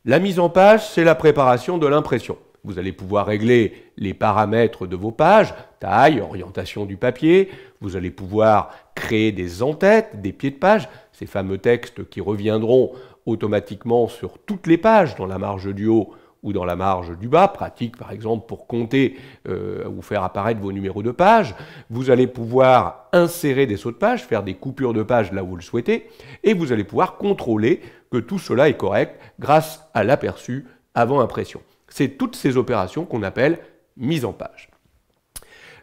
La mise en page, c'est la préparation de l'impression. Vous allez pouvoir régler les paramètres de vos pages, taille, orientation du papier. Vous allez pouvoir créer des en-têtes, des pieds de page, ces fameux textes qui reviendront automatiquement sur toutes les pages dans la marge du haut ou dans la marge du bas, pratique par exemple pour compter ou faire apparaître vos numéros de page. Vous allez pouvoir insérer des sauts de page, faire des coupures de page là où vous le souhaitez, et vous allez pouvoir contrôler que tout cela est correct grâce à l'aperçu avant impression. C'est toutes ces opérations qu'on appelle mise en page.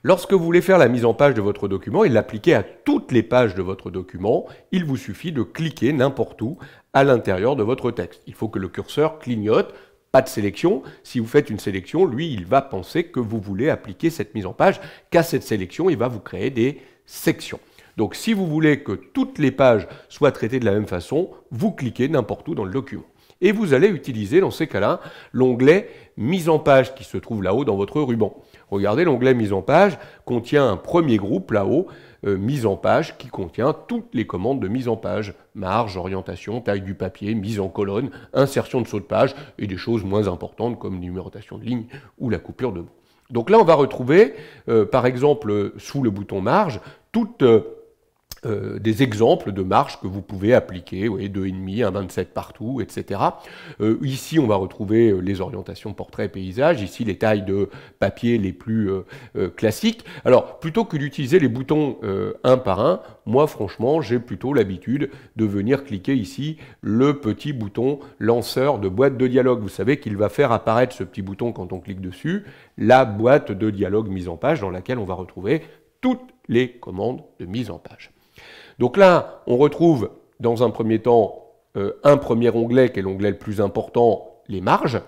Lorsque vous voulez faire la mise en page de votre document et l'appliquer à toutes les pages de votre document, il vous suffit de cliquer n'importe où à l'intérieur de votre texte. Il faut que le curseur clignote, pas de sélection. Si vous faites une sélection, lui, il va penser que vous voulez appliquer cette mise en page, qu'à cette sélection, il va vous créer des sections. Donc si vous voulez que toutes les pages soient traitées de la même façon, vous cliquez n'importe où dans le document. Et vous allez utiliser dans ces cas-là l'onglet Mise en page qui se trouve là-haut dans votre ruban. Regardez, l'onglet Mise en page contient un premier groupe là-haut, Mise en page, qui contient toutes les commandes de mise en page. Marge, orientation, taille du papier, mise en colonne, insertion de saut de page et des choses moins importantes comme numérotation de ligne ou la coupure de mots. Donc là, on va retrouver, par exemple, sous le bouton Marge, toutes des exemples de marges que vous pouvez appliquer, vous voyez, 2,5, 1,27 partout, etc. Ici, on va retrouver les orientations portrait, paysage, ici les tailles de papier les plus classiques. Alors, plutôt que d'utiliser les boutons un par un, moi, franchement, j'ai plutôt l'habitude de venir cliquer ici le petit bouton lanceur de boîte de dialogue. Vous savez qu'il va faire apparaître ce petit bouton quand on clique dessus, la boîte de dialogue mise en page dans laquelle on va retrouver toutes les commandes de mise en page. Donc là, on retrouve dans un premier temps un premier onglet qui est l'onglet le plus important, les marges.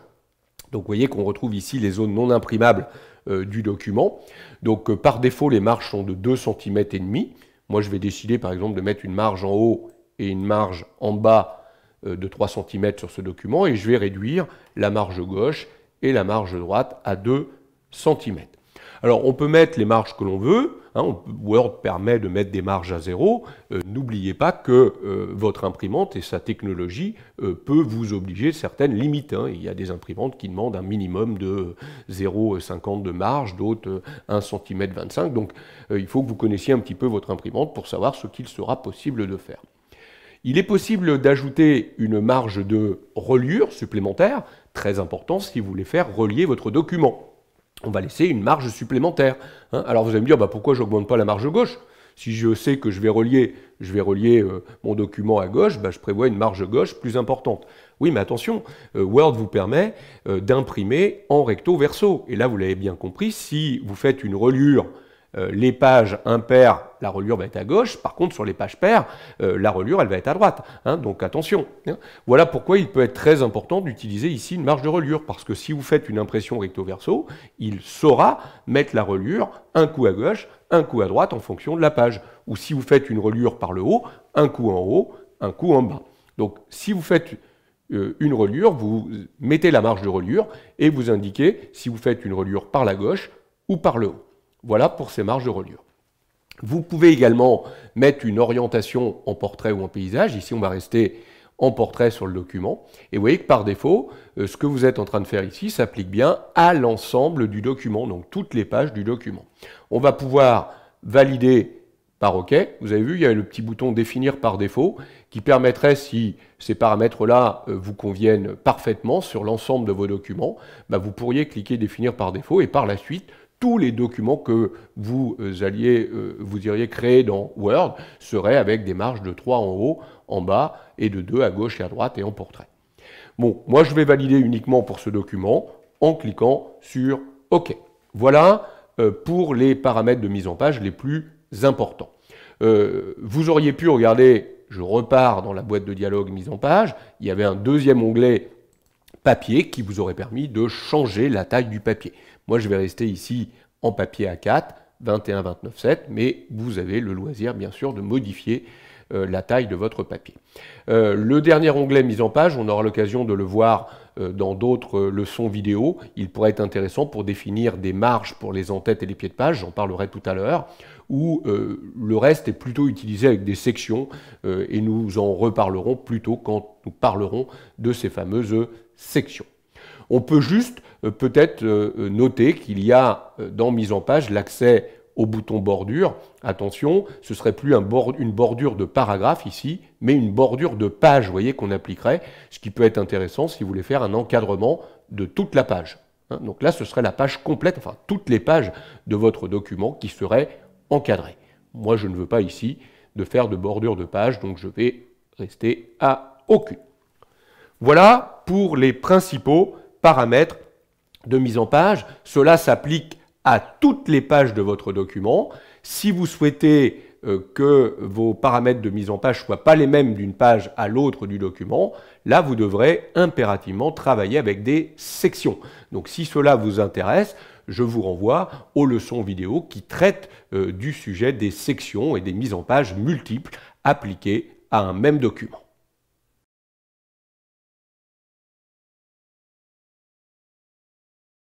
Donc vous voyez qu'on retrouve ici les zones non imprimables du document. Donc par défaut, les marges sont de 2,5 cm. Moi, je vais décider par exemple de mettre une marge en haut et une marge en bas de 3 cm sur ce document et je vais réduire la marge gauche et la marge droite à 2 cm. Alors, on peut mettre les marges que l'on veut. Word permet de mettre des marges à 0. N'oubliez pas que votre imprimante et sa technologie peut vous obliger certaines limites. Il y a des imprimantes qui demandent un minimum de 0,50 de marge, d'autres 1,25 cm. Donc, il faut que vous connaissiez un petit peu votre imprimante pour savoir ce qu'il sera possible de faire. Il est possible d'ajouter une marge de reliure supplémentaire, très important si vous voulez faire relier votre document. On va laisser une marge supplémentaire. Alors vous allez me dire, pourquoi je n'augmente pas la marge gauche? Si je sais que je vais relier mon document à gauche, je prévois une marge gauche plus importante. Oui, mais attention, Word vous permet d'imprimer en recto verso. Et là, vous l'avez bien compris, si vous faites une reliure, les pages impaires, la reliure va être à gauche. Par contre, sur les pages paires, la reliure, elle va être à droite. Donc attention. Voilà pourquoi il peut être très important d'utiliser ici une marge de reliure. Parce que si vous faites une impression recto verso, il saura mettre la reliure un coup à gauche, un coup à droite en fonction de la page. Ou si vous faites une reliure par le haut, un coup en haut, un coup en bas. Donc si vous faites une reliure, vous mettez la marge de reliure et vous indiquez si vous faites une reliure par la gauche ou par le haut. Voilà pour ces marges de reliure. Vous pouvez également mettre une orientation en portrait ou en paysage. Ici, on va rester en portrait sur le document. Et vous voyez que par défaut, ce que vous êtes en train de faire ici s'applique bien à l'ensemble du document, donc toutes les pages du document. On va pouvoir valider par OK. Vous avez vu, il y a le petit bouton définir par défaut qui permettrait, si ces paramètres-là vous conviennent parfaitement sur l'ensemble de vos documents, vous pourriez cliquer définir par défaut et par la suite, tous les documents que vous iriez créer dans Word seraient avec des marges de 3 en haut, en bas, et de 2 à gauche et à droite et en portrait. Bon, moi je vais valider uniquement pour ce document en cliquant sur OK. Voilà pour les paramètres de mise en page les plus importants. Vous auriez pu regarder, je repars dans la boîte de dialogue mise en page, il y avait un deuxième onglet papier qui vous aurait permis de changer la taille du papier. Moi, je vais rester ici en papier A4, 21-29,7, mais vous avez le loisir, bien sûr, de modifier la taille de votre papier. Le dernier onglet mise en page, on aura l'occasion de le voir dans d'autres leçons vidéo. Il pourrait être intéressant pour définir des marges pour les en-têtes et les pieds de page, j'en parlerai tout à l'heure, où le reste est plutôt utilisé avec des sections, et nous en reparlerons plutôt quand nous parlerons de ces fameuses sections. On peut juste peut-être noter qu'il y a dans mise en page l'accès au bouton bordure. Attention, ce ne serait plus une bordure de paragraphe ici, mais une bordure de page, vous voyez, qu'on appliquerait, ce qui peut être intéressant si vous voulez faire un encadrement de toute la page. Donc là, ce serait la page complète, enfin toutes les pages de votre document qui seraient encadrées. Moi, je ne veux pas ici de faire de bordure de page, donc je vais rester à aucune. Voilà pour les principaux paramètres de mise en page. Cela s'applique à toutes les pages de votre document. Si vous souhaitez que vos paramètres de mise en page ne soient pas les mêmes d'une page à l'autre du document, là vous devrez impérativement travailler avec des sections. Donc si cela vous intéresse, je vous renvoie aux leçons vidéo qui traitent du sujet des sections et des mises en page multiples appliquées à un même document.